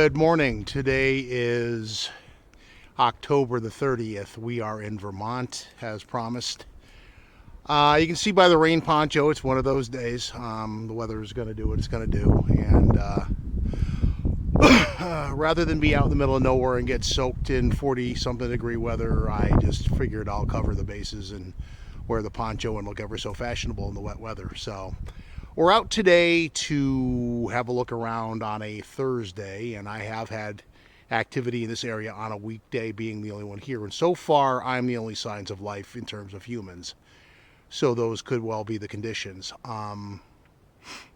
Good morning. Today is October the 30th. We are in Vermont, as promised. You can see by the rain poncho, it's one of those days. The weather is going to do what it's going to do. And rather than be out in the middle of nowhere and get soaked in 40-something degree weather, I just figured I'll cover the bases and wear the poncho and look ever so fashionable in the wet weather. So we're out today to have a look around on a Thursday, and I have had activity in this area on a weekday, being the only one here. And so far, I'm the only signs of life in terms of humans. So those could well be the conditions. I'm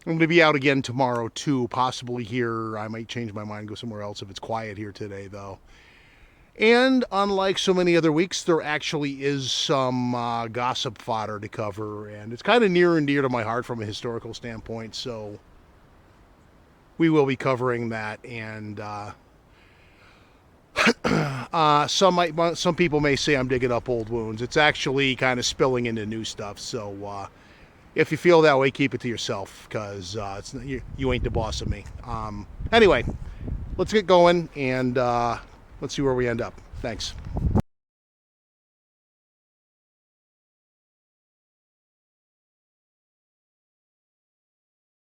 going to be out again tomorrow too, possibly here. I might change my mind and go somewhere else if it's quiet here today, though. And unlike so many other weeks, there actually is some gossip fodder to cover, and it's kind of near and dear to my heart from a historical standpoint, so we will be covering that. And some people may say I'm digging up old wounds. It's actually kind of spilling into new stuff, so if you feel that way, keep it to yourself, because you ain't the boss of me. Anyway, let's get going, and let's see where we end up. Thanks.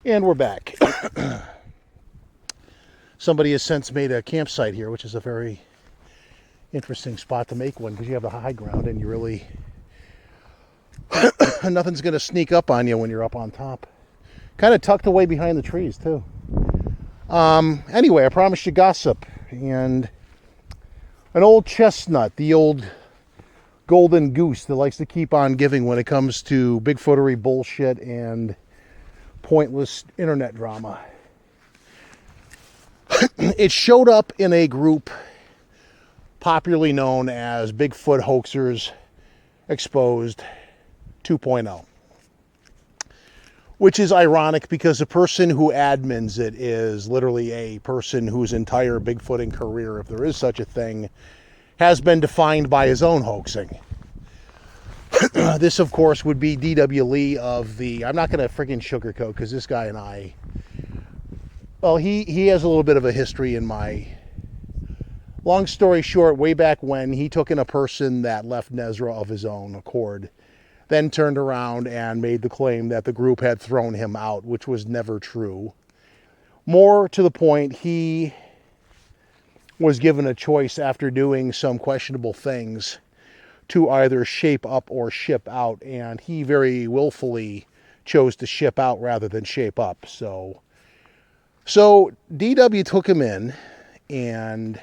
And we're back. Somebody has since made a campsite here, which is a very interesting spot to make one, because you have the high ground and you really nothing's going to sneak up on you when you're up on top. Kind of tucked away behind the trees too. Anyway, I promised you gossip, and an old chestnut, the old golden goose that likes to keep on giving when it comes to Bigfootery bullshit and pointless internet drama. It showed up in a group popularly known as Bigfoot Hoaxers Exposed 2.0. Which is ironic, because the person who admins it is literally a person whose entire Bigfooting career, if there is such a thing, has been defined by his own hoaxing. This, of course, would be D.W. Lee of the... I'm not going to freaking sugarcoat, because this guy and I... Well, he has a little bit of a history in my... Long story short, way back when, he took in a person that left Nezra of his own accord, then turned around and made the claim that the group had thrown him out, which was never true. More to the point, he was given a choice after doing some questionable things to either shape up or ship out, and he very willfully chose to ship out rather than shape up. So DW took him in, and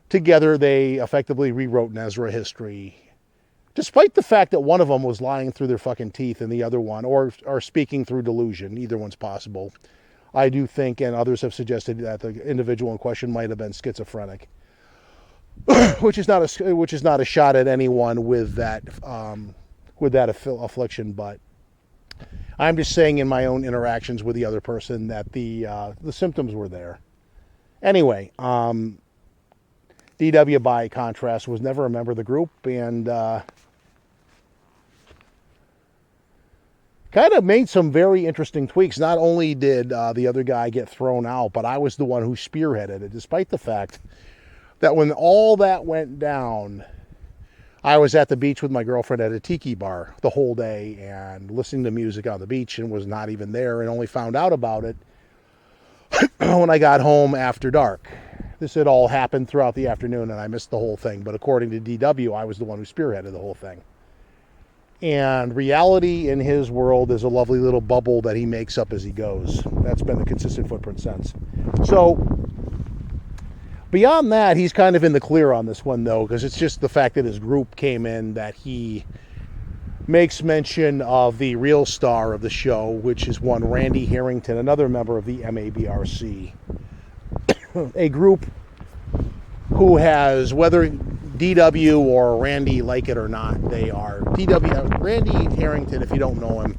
together they effectively rewrote Nezra history, despite the fact that one of them was lying through their fucking teeth and the other one, or speaking through delusion. Either one's possible. I do think, and others have suggested, that the individual in question might have been schizophrenic, which is not a shot at anyone with that affliction. But I'm just saying, in my own interactions with the other person, that the symptoms were there. Anyway, DW, by contrast, was never a member of the group, and kind of made some very interesting tweaks. Not only did the other guy get thrown out, but I was the one who spearheaded it, despite the fact that when all that went down, I was at the beach with my girlfriend at a tiki bar the whole day and listening to music on the beach, and was not even there, and only found out about it when I got home after dark. This had all happened throughout the afternoon, and I missed the whole thing. But according to DW, I was the one who spearheaded the whole thing. And reality in his world is a lovely little bubble that he makes up as he goes. That's been the consistent footprint since. So beyond that, he's kind of in the clear on this one, though, because it's just the fact that his group came in that he makes mention of the real star of the show, which is one Randy Harrington, another member of the MABRC. A group who has, whether DW or Randy like it or not, they are Randy Harrington, if you don't know him,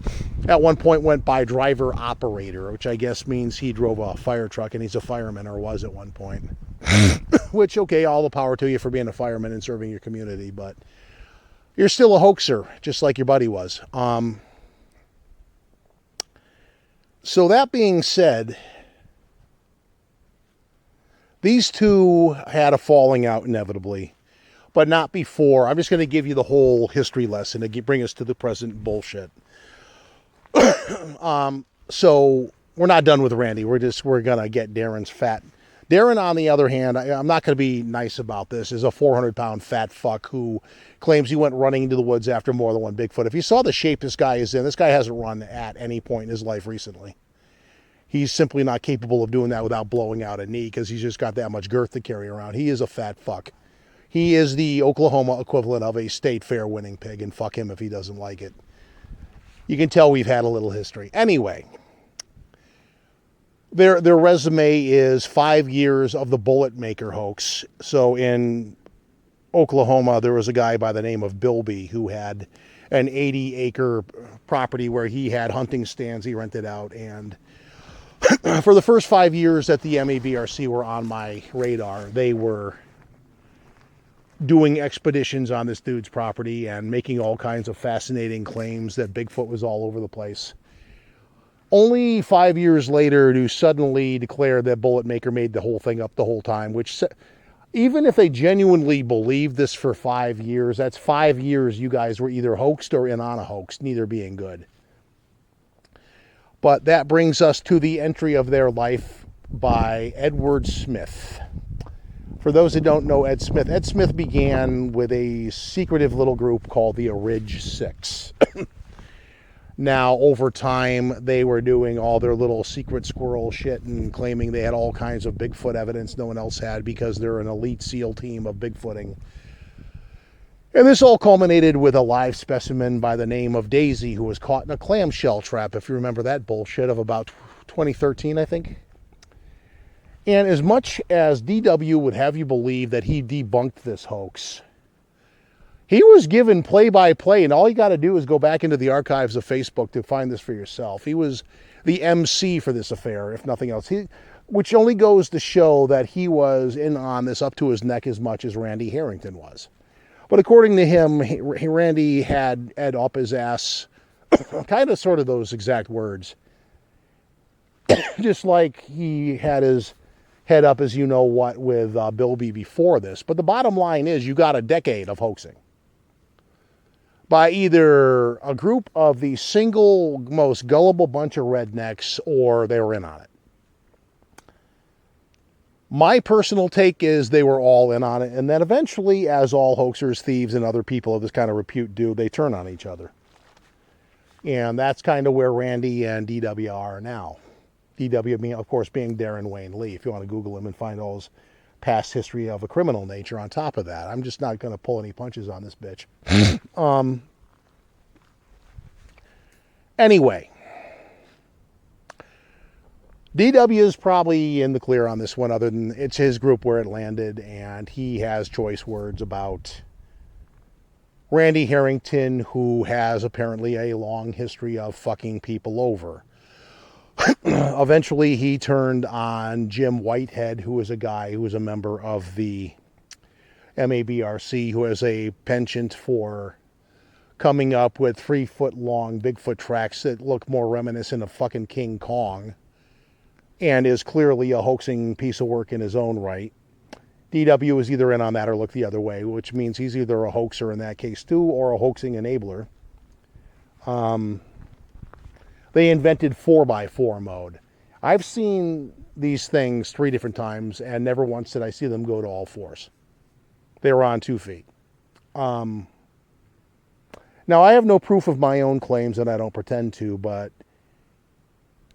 at one point went by driver operator, which I guess means he drove a fire truck, and he's a fireman, or was at one point. Which, okay, all the power to you for being a fireman and serving your community, but you're still a hoaxer, just like your buddy was. So that being said, These two had a falling out inevitably, but not before. I'm just going to give you the whole history lesson to bring us to the present bullshit. So we're not done with Randy. We're going to get Darren's fat. Darren, on the other hand, I'm not going to be nice about this, is a 400-pound fat fuck who claims he went running into the woods after more than one Bigfoot. If you saw the shape this guy is in, this guy hasn't run at any point in his life recently. He's simply not capable of doing that without blowing out a knee because he's just got that much girth to carry around. He is a fat fuck. He is the Oklahoma equivalent of a state fair winning pig, and fuck him if he doesn't like it. You can tell we've had a little history. Anyway, their resume is 5 years of the Bullet Maker hoax. So in Oklahoma, there was a guy by the name of Bilby who had an 80-acre property where he had hunting stands he rented out. And for the first 5 years that the MABRC were on my radar, they were doing expeditions on this dude's property and making all kinds of fascinating claims that Bigfoot was all over the place. Only 5 years later to suddenly declare that Bullet Maker made the whole thing up the whole time, which even if they genuinely believed this for 5 years, that's 5 years you guys were either hoaxed or in on a hoax, neither being good. But that brings us to the entry of their life by Edward Smith. For those who don't know Ed Smith began with a secretive little group called the Ridge Six. Now, over time, they were doing all their little secret squirrel shit and claiming they had all kinds of Bigfoot evidence no one else had because they're an elite SEAL team of Bigfooting. And this all culminated with a live specimen by the name of Daisy, who was caught in a clamshell trap, if you remember that bullshit, of about 2013, I think. And as much as DW would have you believe that he debunked this hoax, he was given play-by-play, and all you got to do is go back into the archives of Facebook to find this for yourself. He was the MC for this affair, if nothing else, which only goes to show that he was in on this up to his neck as much as Randy Harrington was. But according to him, Randy had Ed up his ass, kind of sort of those exact words, just like he had his head up as you know what with Bilby before this. But the bottom line is you got a decade of hoaxing by either a group of the single most gullible bunch of rednecks or they were in on it. My personal take is they were all in on it, and then eventually, as all hoaxers, thieves, and other people of this kind of repute do, they turn on each other. And that's kind of where Randy and DW are now. DW, being, of course, being Darren Wayne Lee, if you want to Google him and find all his past history of a criminal nature on top of that. I'm just not going to pull any punches on this bitch. Anyway, DW is probably in the clear on this one, other than it's his group where it landed, and he has choice words about Randy Harrington, who has apparently a long history of fucking people over. Eventually, he turned on Jim Whitehead, who is a guy who is a member of the MABRC, who has a penchant for coming up with 3-foot-long Bigfoot tracks that look more reminiscent of fucking King Kong, and is clearly a hoaxing piece of work in his own right. DW is either in on that or look the other way, which means he's either a hoaxer in that case too, or a hoaxing enabler. They invented 4x4 mode. I've seen these things 3 different times, and never once did I see them go to all fours. They were on 2 feet. Now, I have no proof of my own claims, and I don't pretend to, but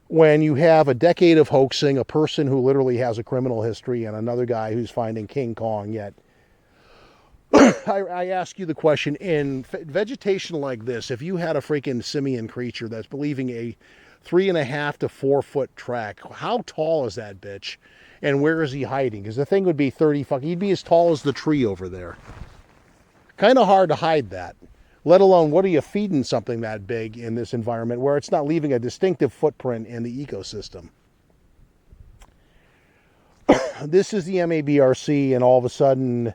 when you have a decade of hoaxing, a person who literally has a criminal history, and another guy who's finding King Kong yet, I ask you the question, in vegetation like this, if you had a freaking simian creature that's believing a 3.5 to 4 foot track, how tall is that bitch? And where is he hiding? Because the thing would be he'd be as tall as the tree over there. Kind of hard to hide that. Let alone, what are you feeding something that big in this environment where it's not leaving a distinctive footprint in the ecosystem? This is the MABRC, and all of a sudden,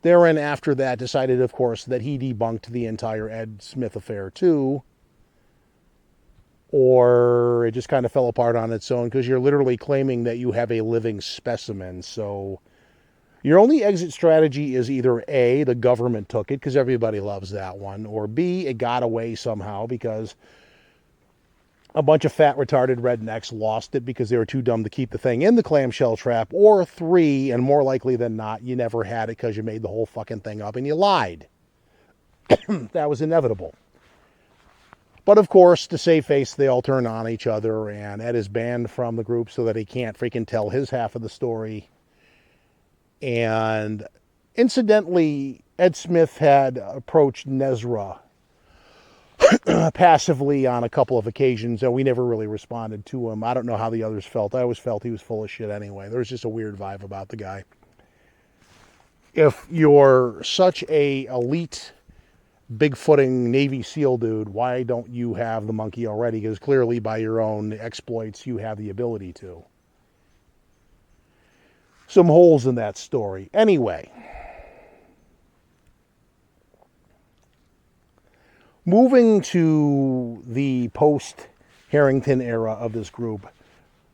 Darren, after that, decided, of course, that he debunked the entire Ed Smith affair, too. or it just kind of fell apart on its own, because you're literally claiming that you have a living specimen. So your only exit strategy is either A, the government took it because everybody loves that one, or B, it got away somehow because a bunch of fat retarded rednecks lost it because they were too dumb to keep the thing in the clamshell trap, or 3, and more likely than not, you never had it because you made the whole fucking thing up and you lied. That was inevitable. But of course, to save face, they all turn on each other, and Ed is banned from the group so that he can't freaking tell his half of the story. And incidentally, Ed Smith had approached Nezra passively on a couple of occasions, and we never really responded to him. I don't know how the others felt. I always felt he was full of shit anyway. There was just a weird vibe about the guy. If you're such a elite big-footing Navy SEAL dude, why don't you have the monkey already? Because clearly by your own exploits, you have the ability to. Some holes in that story. Anyway, moving to the post-Harrington era of this group,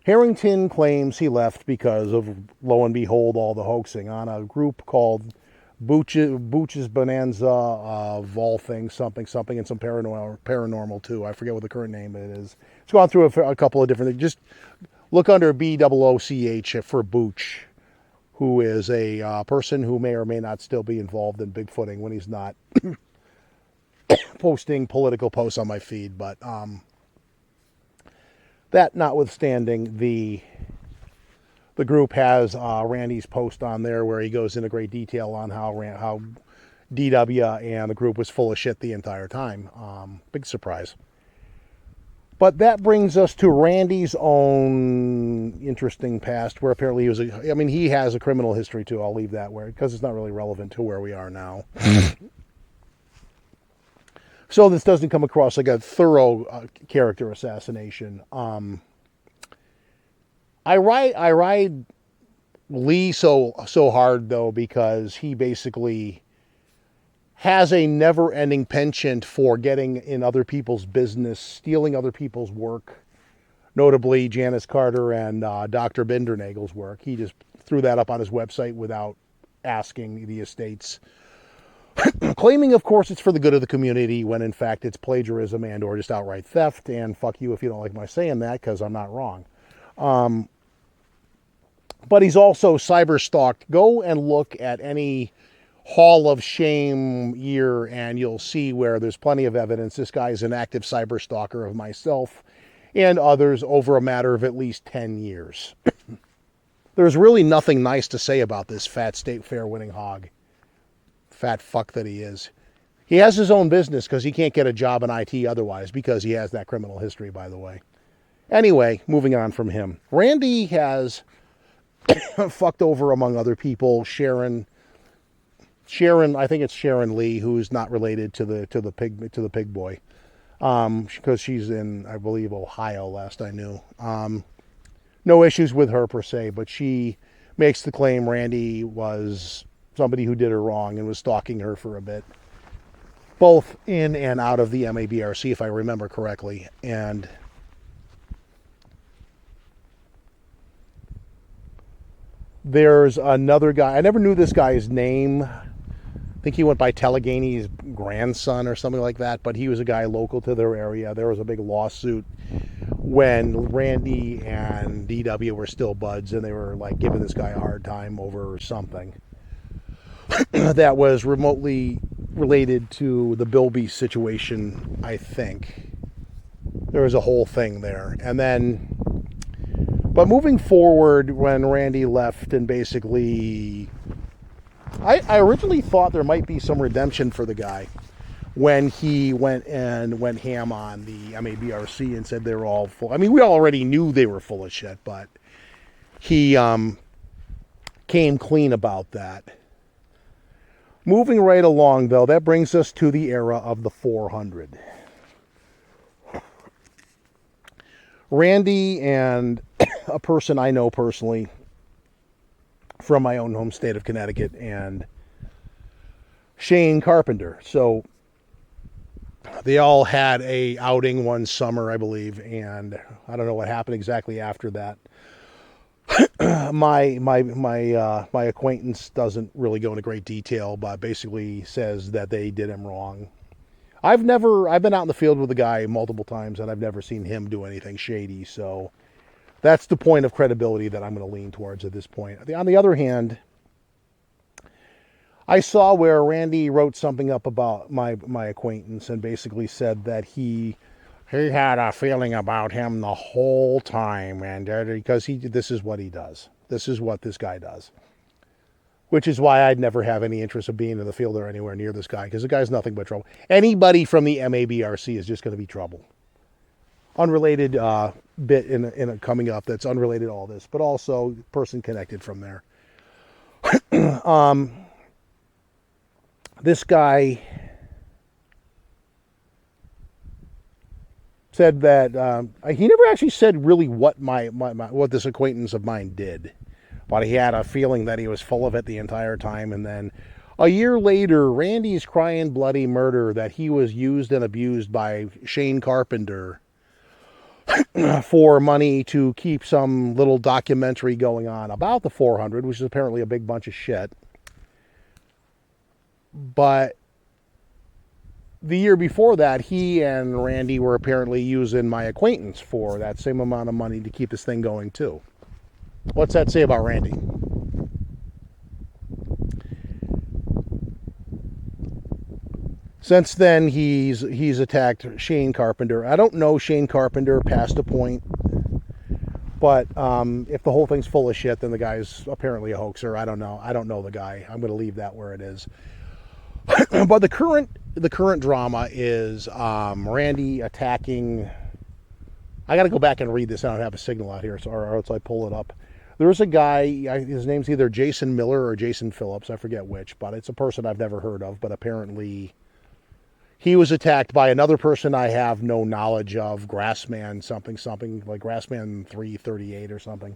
Harrington claims he left because of, lo and behold, all the hoaxing on a group called Booch's Bonanza of all things, something, and some paranormal too. I forget what the current name it is. It's gone through a couple of different things. Just look under BOOCH for Booch, who is a person who may or may not still be involved in Bigfooting when he's not posting political posts on my feed. But that notwithstanding, the group has Randy's post on there where he goes into great detail on how DW and the group was full of shit the entire time. Big surprise. But that brings us to Randy's own interesting past, where apparently he was he has a criminal history too. I'll leave that where, because it's not really relevant to where we are now. So this doesn't come across like a thorough character assassination. I ride Lee so hard though, because he basically has a never-ending penchant for getting in other people's business, stealing other people's work, notably Janice Carter and Dr. Bindernagel's work. He just threw that up on his website without asking the estates, claiming, of course, it's for the good of the community, when in fact it's plagiarism and or just outright theft. And fuck you if you don't like my saying that, because I'm not wrong. But he's also cyber-stalked. Go and look at any Hall of Shame year, and you'll see where there's plenty of evidence. This guy is an active cyber-stalker of myself and others over a matter of at least 10 years. There's really nothing nice to say about this fat state fair winning hog. Fat fuck that he is. He has his own business because he can't get a job in IT otherwise, because he has that criminal history, by the way. Anyway, moving on from him. Randy has fucked over, among other people, Sharon, I think it's Sharon Lee, who's not related to the pig boy, because she's in, I believe, Ohio, last I knew. No issues with her per se, but she makes the claim Randy was somebody who did her wrong and was stalking her for a bit, both in and out of the MABRC, if I remember correctly. And there's another guy. I never knew this guy's name. I think he went by Telegany's grandson or something like that, but he was a guy local to their area. There was a big lawsuit when Randy and DW were still buds, and they were like giving this guy a hard time over something that was remotely related to the Bilby situation, I think. There was a whole thing there. And then, but moving forward, when Randy left and basically, I originally thought there might be some redemption for the guy when he went ham on the MABRC and said they were all full. I mean, we already knew they were full of shit, but he came clean about that. Moving right along, though, that brings us to the era of the 400. Randy and a person I know personally from my own home state of Connecticut, and Shane Carpenter. So They all had a outing one summer, I believe, and I don't know what happened exactly after that. My acquaintance doesn't really go into great detail, but basically says that they did him wrong. I've been out in the field with the guy multiple times, and I've never seen him do anything shady. So that's the point of credibility that I'm going to lean towards at this point. On the other hand, I saw where Randy wrote something up about my acquaintance and basically said that he had a feeling about him the whole time, and because this is what he does. This is what this guy does. Which is why I'd never have any interest of being in the field or anywhere near this guy, because the guy's nothing but trouble. Anybody from the MABRC is just going to be trouble. Unrelated bit in a coming up that's unrelated to all this, but also person connected from there. This guy said that he never actually said really what what this acquaintance of mine did. But he had a feeling that he was full of it the entire time. And then a year later, Randy's crying bloody murder that he was used and abused by Shane Carpenter for money to keep some little documentary going on about the 400, which is apparently a big bunch of shit. But the year before that, he and Randy were apparently using my acquaintance for that same amount of money to keep this thing going too. What's that say about Randy? Since then, he's attacked Shane Carpenter. I don't know Shane Carpenter past a point, but if the whole thing's full of shit, then the guy's apparently a hoaxer. I don't know. I don't know the guy. I'm going to leave that where it is. But the current drama is Randy attacking. I got to go back and read this. I don't have a signal out here, or else I pull it up. There's a guy, his name's either Jason Miller or Jason Phillips, I forget which, but it's a person I've never heard of, but apparently he was attacked by another person I have no knowledge of, Grassman something, like Grassman 338 or something.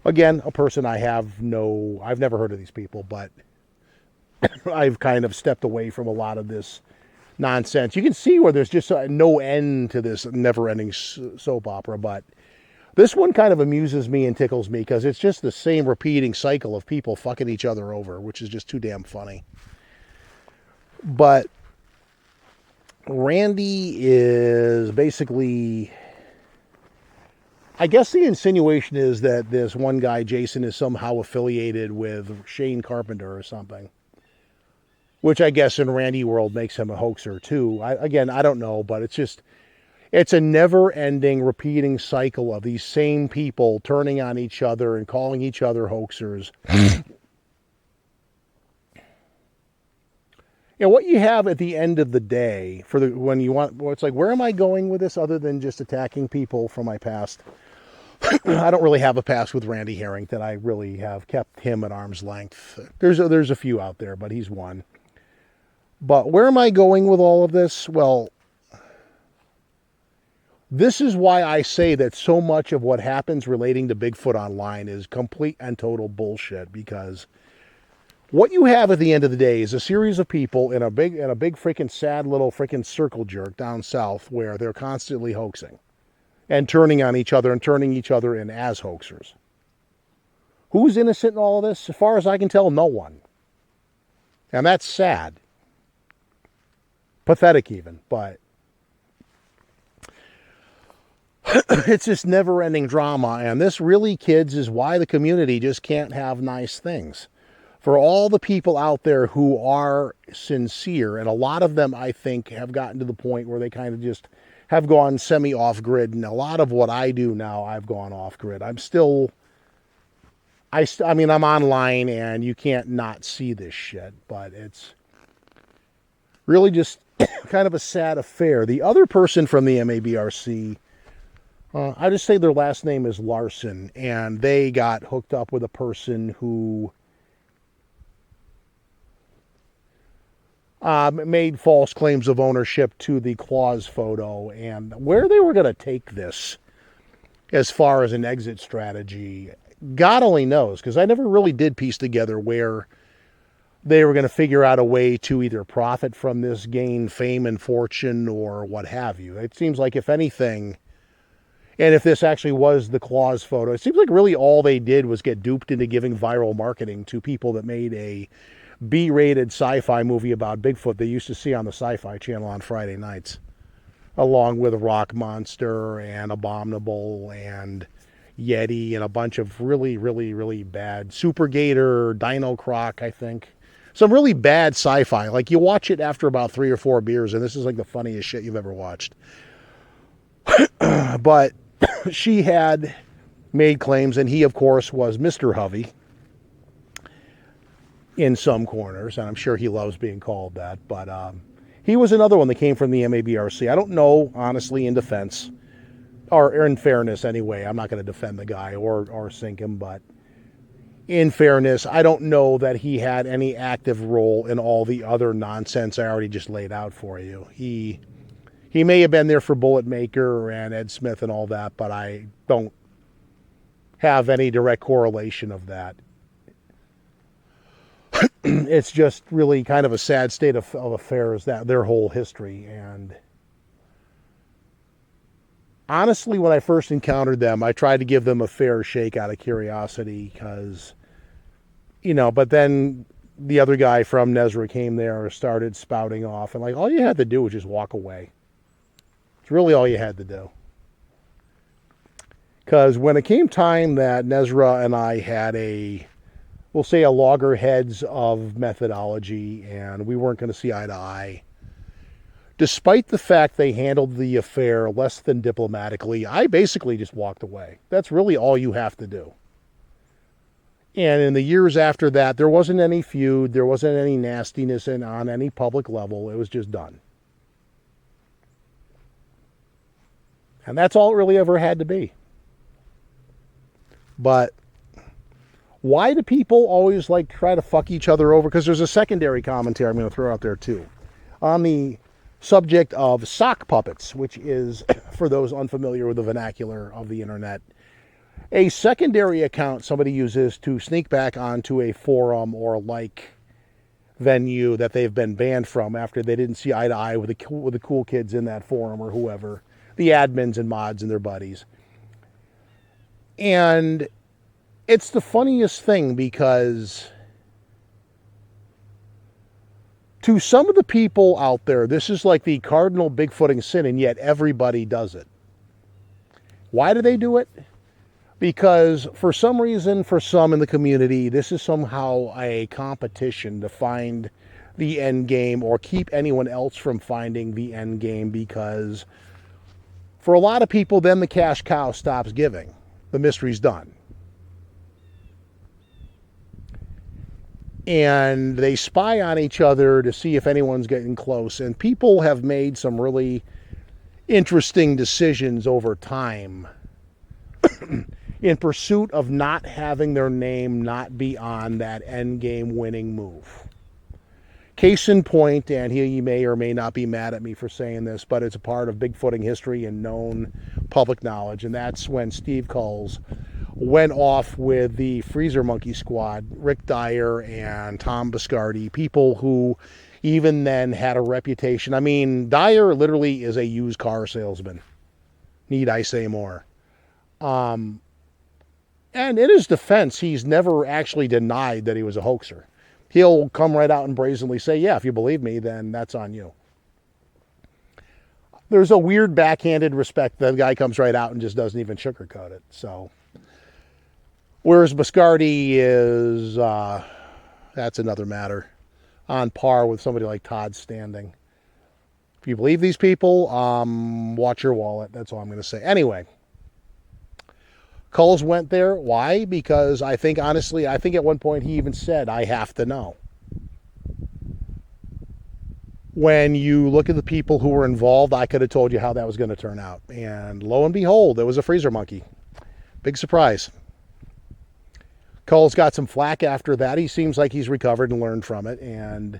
Again, a person I've never heard of these people, but I've kind of stepped away from a lot of this nonsense. You can see where there's just no end to this never-ending soap opera, but this one kind of amuses me and tickles me because it's just the same repeating cycle of people fucking each other over, which is just too damn funny. But Randy is basically, I guess the insinuation is that this one guy, Jason, is somehow affiliated with Shane Carpenter or something. Which I guess in Randy world makes him a hoaxer too. I don't know, but it's a never-ending, repeating cycle of these same people turning on each other and calling each other hoaxers. And what you have at the end of the day, when you want, it's like, where am I going with this other than just attacking people from my past? I don't really have a past with Randy Harrington. I really have kept him at arm's length. There's a few out there, but he's one. But where am I going with all of this? Well, this is why I say that so much of what happens relating to Bigfoot online is complete and total bullshit, because what you have at the end of the day is a series of people in a big freaking sad little freaking circle jerk down south where they're constantly hoaxing and turning on each other and turning each other in as hoaxers. Who's innocent in all of this? As far as I can tell, no one. And that's sad. Pathetic even, but it's just never-ending drama. And this really, kids, is why the community just can't have nice things. For all the people out there who are sincere, and a lot of them, I think, have gotten to the point where they kind of just have gone semi-off-grid. And a lot of what I do now, I've gone off-grid. I'm online, and you can't not see this shit. But it's really just kind of a sad affair. The other person from the MABRC, I just say their last name is Larson, and they got hooked up with a person who made false claims of ownership to the Claus photo, and where they were going to take this as far as an exit strategy, God only knows, because I never really did piece together where they were going to figure out a way to either profit from this, gain fame and fortune, or what have you. It seems like, if anything, and if this actually was the Claus photo, it seems like really all they did was get duped into giving viral marketing to people that made a B-rated sci-fi movie about Bigfoot they used to see on the Sci-Fi Channel on Friday nights, along with Rock Monster and Abominable and Yeti and a bunch of really, really, really bad Super Gator, Dino Croc, I think. Some really bad sci-fi. Like, you watch it after about 3 or 4 beers, and this is like the funniest shit you've ever watched. But she had made claims, and he, of course, was Mr. Hovey in some corners, and I'm sure he loves being called that. But he was another one that came from the MABRC. I don't know, honestly, in defense, or in fairness anyway. I'm not going to defend the guy or sink him, but in fairness, I don't know that he had any active role in all the other nonsense I already just laid out for you. He may have been there for Bullet Maker and Ed Smith and all that, but I don't have any direct correlation of that. It's just really kind of a sad state of affairs, that their whole history. And honestly, when I first encountered them, I tried to give them a fair shake out of curiosity, because, but then the other guy from Nezra came there and started spouting off, and like, all you had to do was just walk away. It's really all you had to do. Because when it came time that Nezra and I had we'll say a loggerheads of methodology, and we weren't going to see eye to eye, despite the fact they handled the affair less than diplomatically, I basically just walked away. That's really all you have to do. And in the years after that, there wasn't any feud, there wasn't any nastiness on any public level. It was just done. And that's all it really ever had to be. But why do people always like try to fuck each other over? Because there's a secondary commentary I'm going to throw out there too, on the subject of sock puppets, which is, for those unfamiliar with the vernacular of the internet, a secondary account somebody uses to sneak back onto a forum or like venue that they've been banned from after they didn't see eye to eye with the cool kids in that forum or whoever, the admins and mods and their buddies. And it's the funniest thing, because to some of the people out there, this is like the cardinal Bigfooting sin, and yet everybody does it. Why do they do it? Because for some reason, for some in the community, this is somehow a competition to find the end game or keep anyone else from finding the end game, because for a lot of people, then the cash cow stops giving. The mystery's done. And they spy on each other to see if anyone's getting close. And people have made some really interesting decisions over time in pursuit of not having their name not be on that end game winning move. Case in point, and he may or may not be mad at me for saying this, but it's a part of Bigfooting history and known public knowledge, and that's when Steve Kulls went off with the Freezer Monkey Squad, Rick Dyer and Tom Biscardi, people who even then had a reputation. I mean, Dyer literally is a used car salesman. Need I say more? And in his defense, he's never actually denied that he was a hoaxer. He'll come right out and brazenly say, yeah, if you believe me, then that's on you. There's a weird backhanded respect. The guy comes right out and just doesn't even sugarcoat it. So, whereas Biscardi is, that's another matter, on par with somebody like Todd Standing. If you believe these people, watch your wallet. That's all I'm going to say. Anyway, Kulls went there. Why? Because I think at one point he even said, I have to know. When you look at the people who were involved, I could have told you how that was going to turn out. And lo and behold, it was a freezer monkey. Big surprise. Kulls got some flack after that. He seems like he's recovered and learned from it, and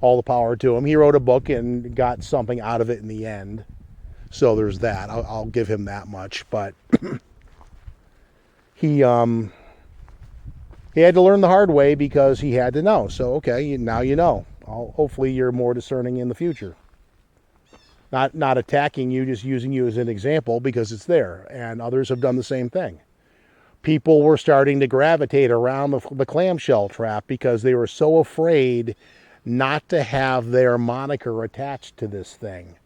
all the power to him. He wrote a book and got something out of it in the end. So there's that. I'll give him that much. But he He had to learn the hard way because he had to know. So, okay, now you know. Hopefully you're more discerning in the future. Not attacking you, just using you as an example because it's there. And others have done the same thing. People were starting to gravitate around the clamshell trap because they were so afraid not to have their moniker attached to this thing.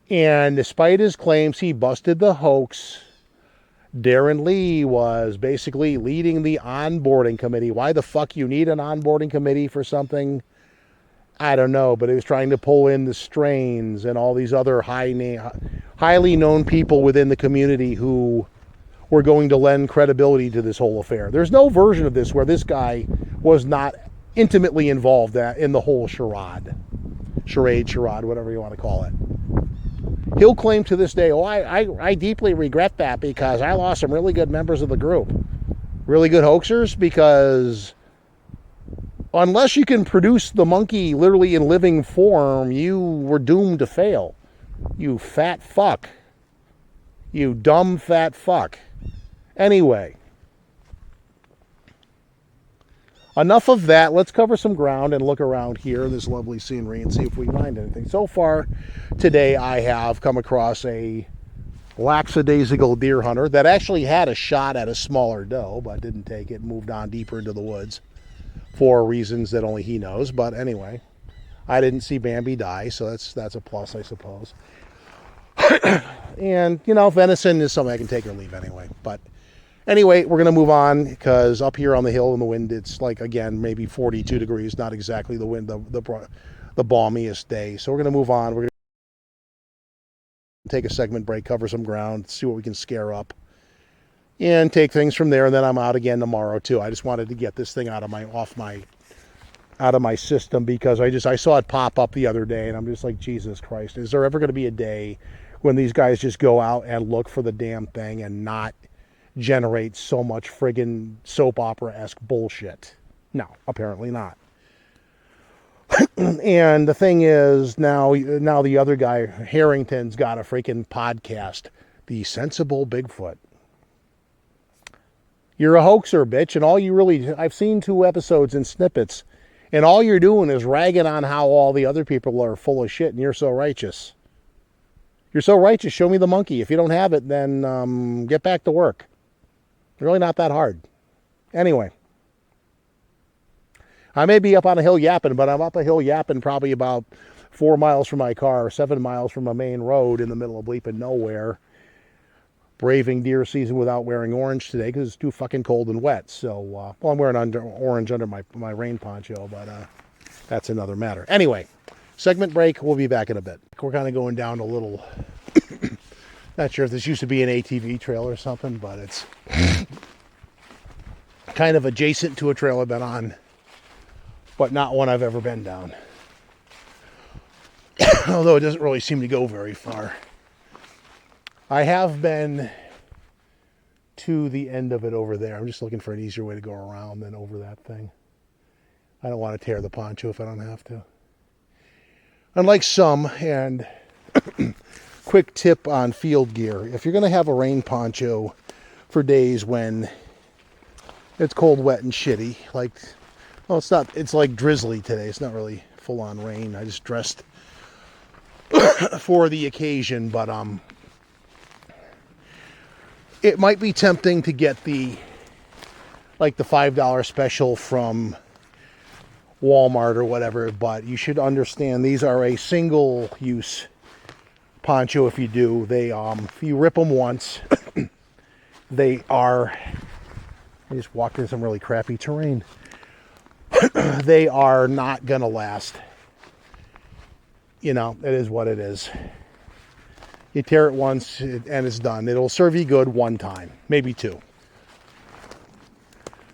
And despite his claims he busted the hoax, Darren Lee was basically leading the onboarding committee. Why the fuck you need an onboarding committee for something? I don't know, but it was trying to pull in the Strains and all these other highly known people within the community who were going to lend credibility to this whole affair. There's no version of this where this guy was not intimately involved in the whole charade, whatever you want to call it. He'll claim to this day, oh, I deeply regret that because I lost some really good members of the group. Really good hoaxers, because unless you can produce the monkey literally in living form, you were doomed to fail. You fat fuck. You dumb fat fuck. Anyway, enough of that. Let's cover some ground and look around here, this lovely scenery, and see if we find anything. So far today, I have come across a lackadaisical deer hunter that actually had a shot at a smaller doe, but didn't take it, moved on deeper into the woods for reasons that only he knows. But anyway, I didn't see Bambi die, so that's a plus, I suppose. And, you know, venison is something I can take or leave anyway. But anyway, we're going to move on because up here on the hill in the wind, it's like, again, maybe 42 degrees, not exactly the wind, the balmiest day. So we're going to move on. We're going to take a segment break, cover some ground, see what we can scare up, and take things from there. And then I'm out again tomorrow too. I just wanted to get this thing out of my system because I saw it pop up the other day, and I'm just like, Jesus Christ, is there ever going to be a day when these guys just go out and look for the damn thing and not generate so much friggin' soap opera-esque bullshit? No, apparently not. And the thing is, now the other guy, Harrington's got a freaking podcast, The Sensible Bigfoot. You're a hoaxer, bitch, and I've seen 2 episodes and snippets, and all you're doing is ragging on how all the other people are full of shit, and you're so righteous. You're so righteous, show me the monkey. If you don't have it, then get back to work. Really not that hard. Anyway, I may be up on a hill yapping, but I'm up a hill yapping probably about 4 miles from my car, 7 miles from a main road in the middle of bleeping nowhere, braving deer season without wearing orange today because it's too fucking cold and wet. So, I'm wearing orange under my rain poncho, but that's another matter. Anyway, segment break. We'll be back in a bit. We're kind of going down a little... Not sure if this used to be an ATV trail or something, but it's kind of adjacent to a trail I've been on, but not one I've ever been down. Although it doesn't really seem to go very far. I have been to the end of it over there. I'm just looking for an easier way to go around than over that thing. I don't want to tear the poncho if I don't have to. Unlike some, and quick tip on field gear. If you're going to have a rain poncho for days when it's cold, wet, and shitty, it's like drizzly today. It's not really full-on rain. I just dressed for the occasion, but it might be tempting to get the $5 special from Walmart or whatever, but you should understand these are a single-use poncho. If you do, if you rip them once, I just walked in some really crappy terrain. They are not gonna last. You know, it is what it is. You tear it once and it's done. It'll serve you good one time, maybe 2.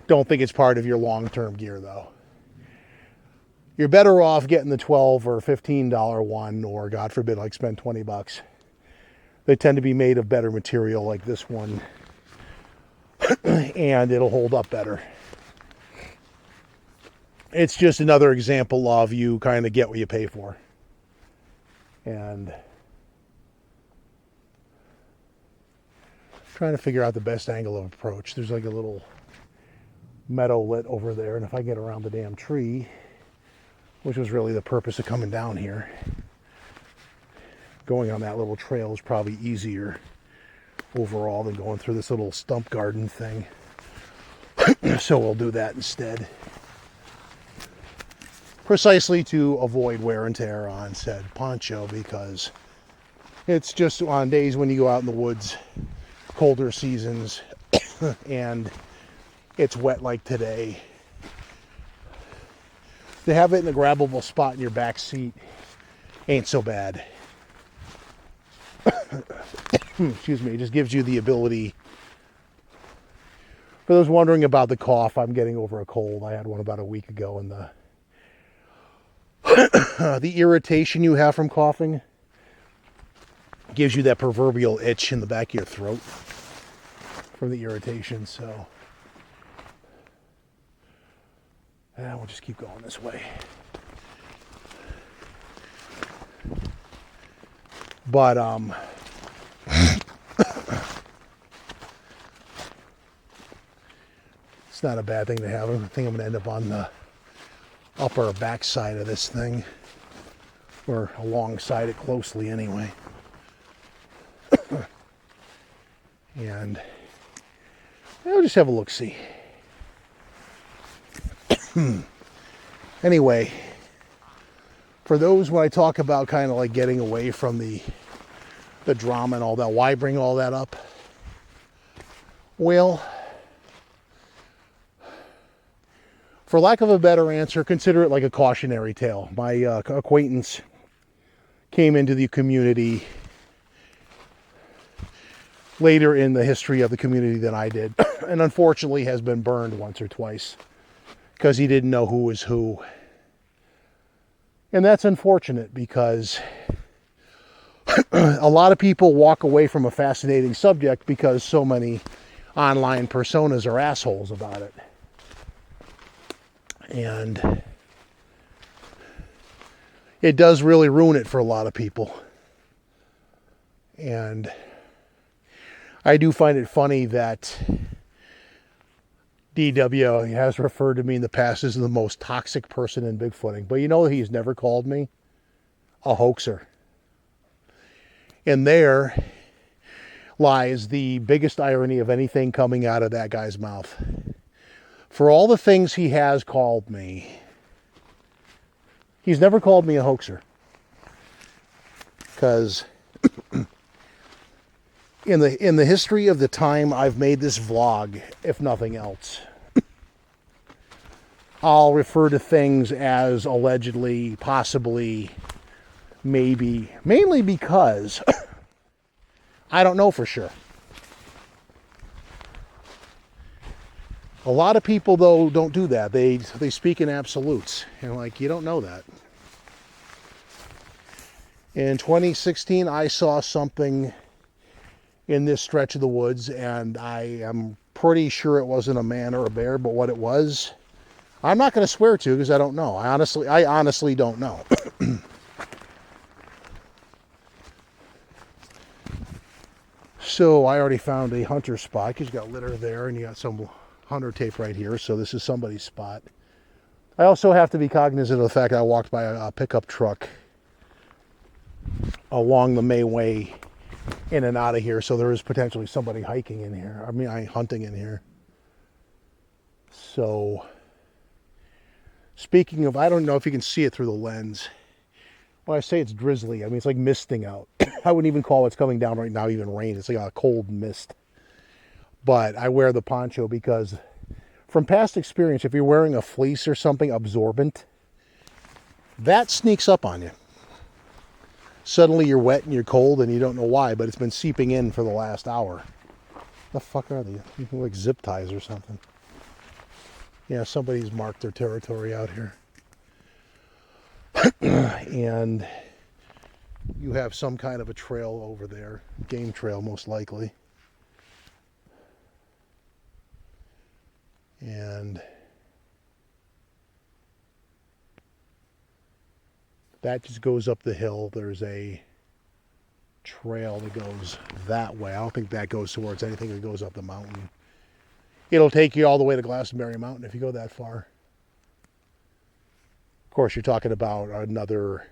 Don't think it's part of your long-term gear though. You're better off getting the $12 or $15 one, or God forbid, spend $20. They tend to be made of better material like this one, and it'll hold up better. It's just another example of you kind of get what you pay for. And trying to figure out the best angle of approach. There's like a little meadow lit over there. And if I get around the damn tree, which was really the purpose of coming down here, going on that little trail is probably easier overall than going through this little stump garden thing. So we'll do that instead. Precisely to avoid wear and tear on said poncho, because it's just on days when you go out in the woods, colder seasons, and it's wet like today, to have it in a grabbable spot in your back seat ain't so bad. Excuse me, it just gives you the ability. For those wondering about the cough, I'm getting over a cold. I had one about a week ago, and the irritation you have from coughing gives you that proverbial itch in the back of your throat from the irritation. So we'll just keep going this way. But it's not a bad thing to have. I think I'm going to end up on the upper back side of this thing, or alongside it closely anyway. And I'll just have a look-see. Anyway, for those, when I talk about kind of like getting away from the drama and all that, why bring all that up? Well, for lack of a better answer, consider it like a cautionary tale. My acquaintance came into the community later in the history of the community than I did, and unfortunately has been burned once or twice because he didn't know who was who. And that's unfortunate, because a lot of people walk away from a fascinating subject because so many online personas are assholes about it. And it does really ruin it for a lot of people. And I do find it funny that DW has referred to me in the past as the most toxic person in Bigfooting. But you know, he's never called me a hoaxer. And there lies the biggest irony of anything coming out of that guy's mouth. For all the things he has called me, he's never called me a hoaxer. Because in the history of the time I've made this vlog, if nothing else, I'll refer to things as allegedly, possibly, maybe, mainly because I don't know for sure. A lot of people, though, don't do that. They speak in absolutes. And like, you don't know that. In 2016, I saw something in this stretch of the woods, and I am pretty sure it wasn't a man or a bear, but what it was, I'm not going to swear to, because I don't know. I honestly don't know. So I already found a hunter spot, because you got litter there, and you got some hunter tape right here, so this is somebody's spot. I also have to be cognizant of the fact that I walked by a pickup truck along the main way in and out of here, so there is potentially somebody hiking in here. Hunting in here. So, speaking of, I don't know if you can see it through the lens. When I say it's drizzly, I mean it's like misting out. I wouldn't even call what's coming down right now even rain. It's like a cold mist. But I wear the poncho because, from past experience, if you're wearing a fleece or something absorbent, that sneaks up on you. Suddenly you're wet and you're cold and you don't know why, but it's been seeping in for the last hour. The fuck are they? These look like zip ties or something. Yeah, somebody's marked their territory out here. And you have some kind of a trail over there. Game trail, most likely. And that just goes up the hill. There's a trail that goes that way. I don't think that goes towards anything that goes up the mountain. It'll take you all the way to Glastonbury Mountain if you go that far. Of course, you're talking about another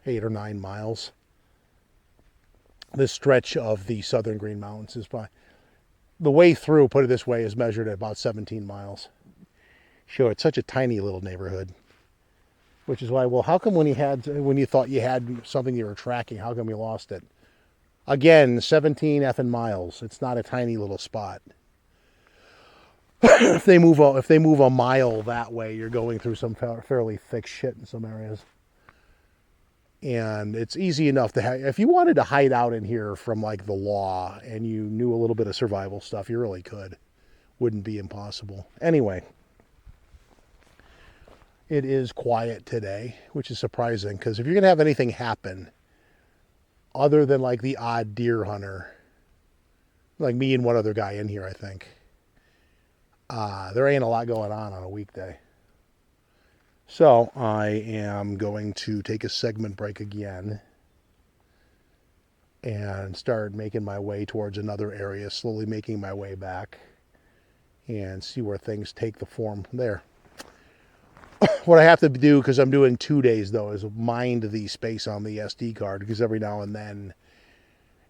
8 or 9 miles. This stretch of the Southern Green Mountains is by the way through, put it this way, is measured at about 17 miles. Sure, it's such a tiny little neighborhood. Which is why, well, how come when you thought you had something you were tracking, how come you lost it? Again, 17 effing miles. It's not a tiny little spot. If they move a mile that way, you're going through some fairly thick shit in some areas. And it's easy enough to if you wanted to hide out in here from like the law and you knew a little bit of survival stuff, you really could. Wouldn't be impossible. Anyway, it is quiet today, which is surprising because if you're going to have anything happen other than like the odd deer hunter, like me and one other guy in here, I think, there ain't a lot going on a weekday. So I am going to take a segment break again and start making my way towards another area, slowly making my way back and see where things take the form there. What I have to do, because I'm doing 2 days though, is mind the space on the SD card, because every now and then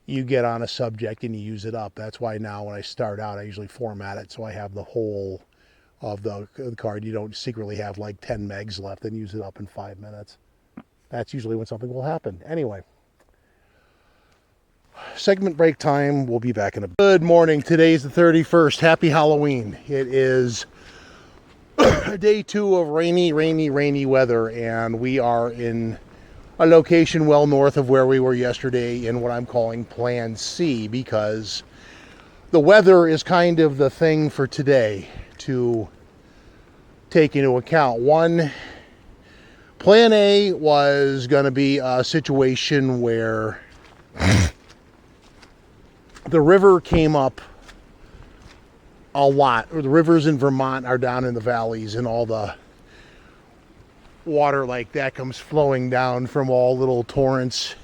you get on a subject and you use it up. That's why now when I start out, I usually format it so I have the whole of the card. You don't secretly have like 10 megs left and use it up in 5 minutes. That's usually when something will happen. Anyway, segment break time. We'll be back in a bit. Good morning. Today's the 31st. Happy Halloween. It is day 2 of rainy weather, and we are in a location well north of where we were yesterday in what I'm calling Plan C, because the weather is kind of the thing for today to take into account. One, Plan A was going to be a situation where the river came up a lot. The rivers in Vermont are down in the valleys, and all the water like that comes flowing down from all little torrents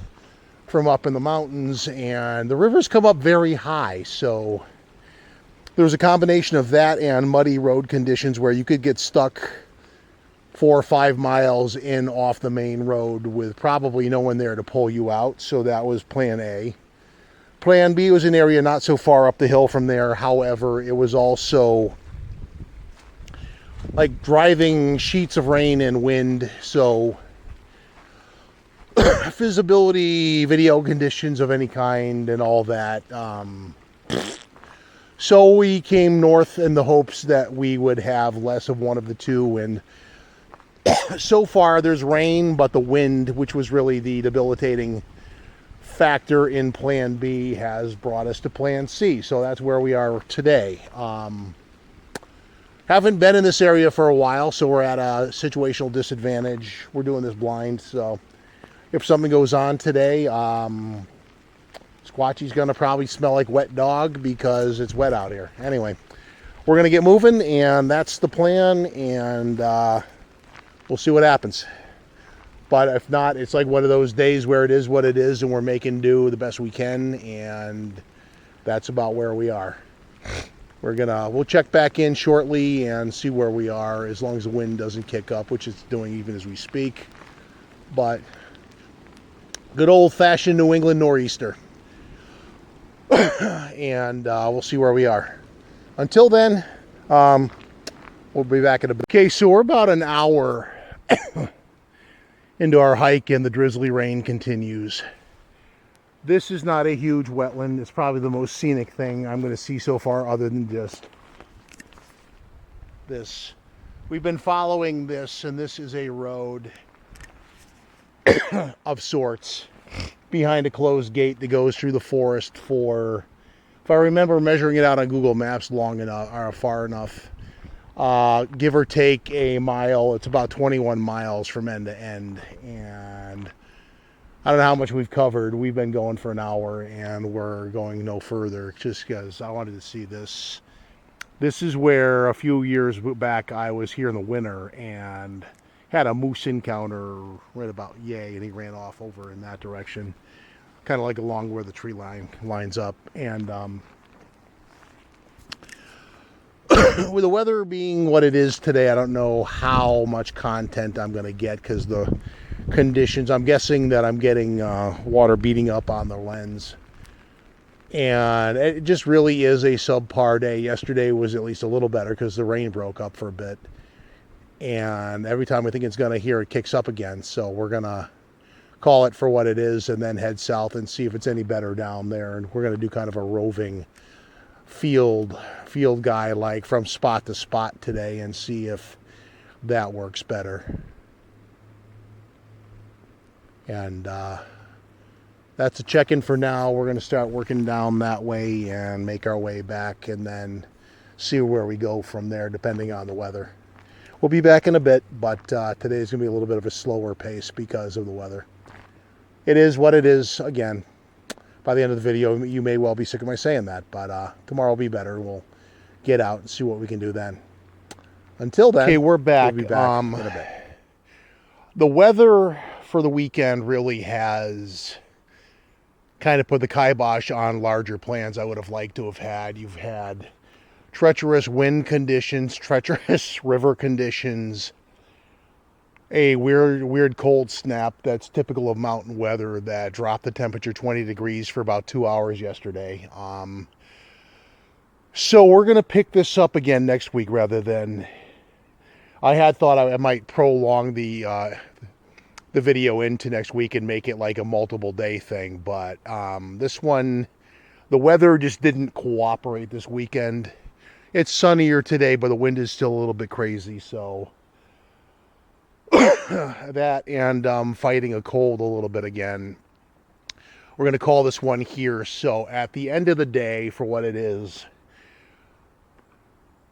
from up in the mountains, and the rivers come up very high. So there was a combination of that and muddy road conditions where you could get stuck 4 or 5 miles in off the main road with probably no one there to pull you out. So that was Plan A. Plan B was an area not so far up the hill from there. However, it was also like driving sheets of rain and wind. So visibility, video conditions of any kind and all that. So we came north in the hopes that we would have less of one of the two, and so far there's rain, but the wind, which was really the debilitating factor in Plan B, has brought us to Plan C. So that's where we are today. Haven't been in this area for a while, so we're at a situational disadvantage. We're doing this blind, so if something goes on today, Squatchy's going to probably smell like wet dog because it's wet out here. Anyway, we're going to get moving, and that's the plan, and we'll see what happens. But if not, it's like one of those days where it is what it is, and we're making do the best we can, and that's about where we are. We'll check back in shortly and see where we are, as long as the wind doesn't kick up, which it's doing even as we speak. But good old-fashioned New England nor'easter. And we'll see where we are. Until then, we'll be back in a bit. Okay, so we're about an hour into our hike, and the drizzly rain continues. This is not a huge wetland. It's probably the most scenic thing I'm going to see so far, other than just this. We've been following this, and this is a road of sorts behind a closed gate that goes through the forest for, if I remember measuring it out on Google Maps long enough, or far enough, give or take a mile. It's about 21 miles from end to end, and I don't know how much we've covered. We've been going for an hour, and we're going no further just because I wanted to see this. This is where a few years back I was here in the winter and had a moose encounter right about yay, and he ran off over in that direction, kind of like along where the tree line lines up. And with the weather being what it is today, I don't know how much content I'm going to get because the conditions, I'm guessing that I'm getting water beating up on the lens. And it just really is a subpar day. Yesterday was at least a little better because the rain broke up for a bit. And every time I think it's going to here, it kicks up again. So we're going to call it for what it is and then head south and see if it's any better down there. And we're going to do kind of a roving field guy, like from spot to spot today, and see if that works better. And that's a check-in for now. We're going to start working down that way and make our way back and then see where we go from there depending on the weather. We'll be back in a bit, but today is going to be a little bit of a slower pace because of the weather. It is what it is. Again, by the end of the video, you may well be sick of my saying that, but tomorrow will be better. We'll get out and see what we can do then. Until then, okay, we're back. We'll be back in a bit. The weather for the weekend really has kind of put the kibosh on larger plans I would have liked to have had. You've had treacherous wind conditions, treacherous river conditions, a weird cold snap that's typical of mountain weather that dropped the temperature 20 degrees for about 2 hours yesterday. So we're going to pick this up again next week rather than... I had thought I might prolong the video into next week and make it like a multiple day thing, but this one, the weather just didn't cooperate this weekend. It's sunnier today, but the wind is still a little bit crazy, so that and fighting a cold a little bit again. We're going to call this one here. So at the end of the day, for what it is,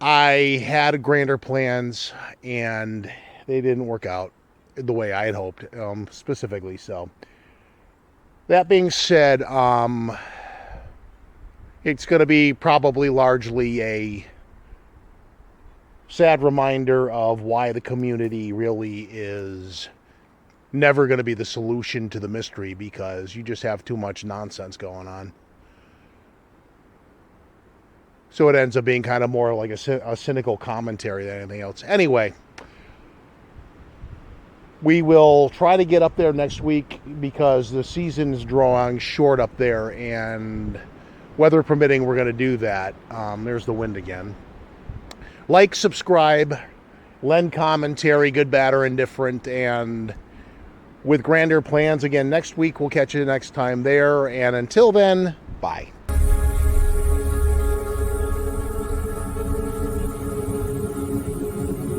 I had grander plans and they didn't work out the way I had hoped, specifically. So that being said, it's going to be probably largely a sad reminder of why the community really is never going to be the solution to the mystery, because you just have too much nonsense going on. So it ends up being kind of more like a cynical commentary than anything else. Anyway, we will try to get up there next week because the season is drawing short up there, and weather permitting, we're going to do that. There's the wind again. Like, subscribe, lend commentary, good, bad, or indifferent, and with grander plans again next week. We'll catch you next time there, and until then, bye.